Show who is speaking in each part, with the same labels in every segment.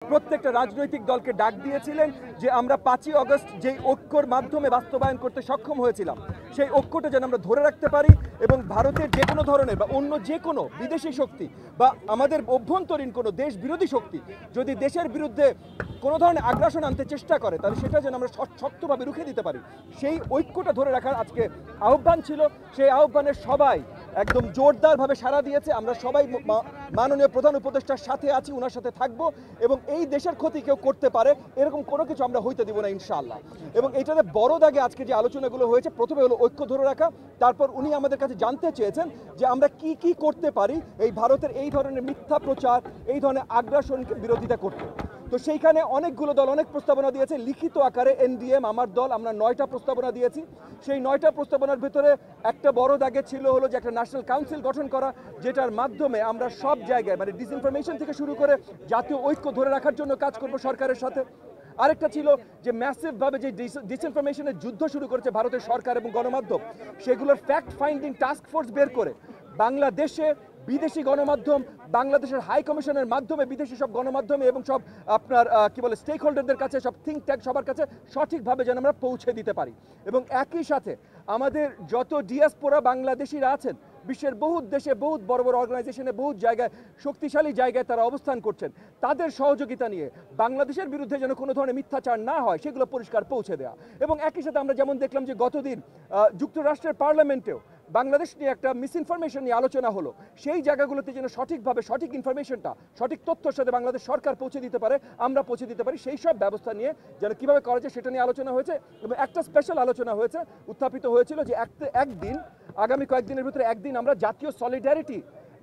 Speaker 1: প্রত্যেকটা রাজনৈতিক দলকে ডাক দিয়েছিলেন যে আমরা ৫ই আগস্ট যেই ঐক্যর মাধ্যমে বাস্তবায়ন করতে সক্ষম হয়েছিলাম সেই ঐক্যটা যেন আমরা ধরে রাখতে পারি এবং ভারতের যে কোনো ধরনের বা অন্য যে কোনো বিদেশি শক্তি বা আমাদের অভ্যন্তরীণ কোনো দেশ বিরোধী শক্তি যদি দেশের বিরুদ্ধে কোনো ধরনের আগ্রাসন আনতে চেষ্টা করে তাহলে সেটা যেন আমরা শক্তভাবে রুখে দিতে পারি সেই ঐক্যটা ধরে রাখার আজকে আহ্বান ছিল। সেই আহ্বানের সবাই একদম জোরদারভাবে সাড়া দিয়েছে। আমরা সবাই মাননীয় প্রধান উপদেষ্টার সাথে আছি, ওনার সাথে থাকবো এবং এই দেশের ক্ষতি কেউ করতে পারে এরকম কোনো কিছু আমরা হইতে দিব না ইনশাআল্লাহ। এবং এটাতে বড় দাগে আজকে যে আলোচনাগুলো হয়েছে, প্রথমে হলো ঐক্য ধরে রাখা, তারপর উনি আমাদের কাছে জানতে চেয়েছেন যে আমরা কি কি করতে পারি এই ভারতের এই ধরনের মিথ্যা প্রচার, এই ধরনের আগ্রাসনকে বিরোধিতা করতে। তো সেইখানে অনেকগুলো দল অনেক প্রস্তাবনা দিয়েছে লিখিত আকারে। এনডিএম আমার দল, আমরা 9টা প্রস্তাবনা দিয়েছি। সেই 9টা প্রস্তাবনার ভিতরে একটা বড় দাগে ছিল হলো যে একটা ন্যাশনাল কাউন্সিল গঠন করা, যেটার মাধ্যমে আমরা সব জায়গায় মানে ডিসইনফরমেশন থেকে শুরু করে জাতীয় ঐক্য ধরে রাখার জন্য কাজ করব সরকারের সাথে। আরেকটা ছিল যে ম্যাসিভভাবে যে ডিসইনফরমেশনের যুদ্ধ শুরু করেছে ভারতের সরকার এবং গণমাধ্যম, সেগুলোর ফ্যাক্ট ফাইন্ডিং টাস্ক ফোর্স বের করে বাংলাদেশে বিদেশি গণমাধ্যম, বাংলাদেশের হাই কমিশনের মাধ্যমে বিদেশি সব গণমাধ্যমে এবং সব আপনার কি বলে স্টেক হোল্ডারদের কাছে, সব থিঙ্ক ট্যাঙ্ক সবার কাছে সঠিকভাবে যেন আমরা পৌঁছে দিতে পারি। এবং একই সাথে আমাদের যত ডিয়াসপোরা বাংলাদেশিরা আছেন বিশ্বের বহুত দেশে, বহুত বড় বড় অর্গানাইজেশনে, বহুত জায়গায়, শক্তিশালী জায়গায় তারা অবস্থান করছেন, তাদের সহযোগিতা নিয়ে বাংলাদেশের বিরুদ্ধে যেন কোনো ধরনের মিথ্যাচার না হয় সেগুলো পরিষ্কার পৌঁছে দেওয়া। এবং একই সাথে আমরা যেমন দেখলাম যে গতদিন যুক্তরাষ্ট্রের পার্লামেন্টেও বাংলাদেশ নিয়ে একটা মিসইনফরমেশন নিয়ে আলোচনা হলো, সেই জায়গাগুলোতে যেন সঠিকভাবে সঠিক ইনফরমেশনটা সঠিক তথ্যের সাথে বাংলাদেশ সরকার পৌঁছে দিতে পারে, আমরা পৌঁছে দিতে পারি, সেই সব ব্যবস্থা নিয়ে যেন কীভাবে করা যায় সেটা নিয়ে আলোচনা হয়েছে। এবং একটা স্পেশাল আলোচনা হয়েছে, উত্থাপিত হয়েছিল যে একদিন আগামী কয়েকদিনের ভিতরে একদিন আমরা জাতীয় সলিডারিটি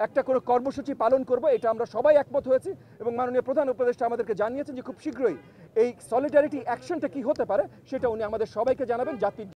Speaker 1: একটা করে কর্মসূচি পালন করব। এটা আমরা সবাই একমত হয়েছি এবং মাননীয় প্রধান উপদেষ্টা আমাদেরকে জানিয়েছেন যে খুব শীঘ্রই এই সলিডারিটি অ্যাকশনটা কি হতে পারে সেটা উনি আমাদের সবাইকে জানাবেন। জাতির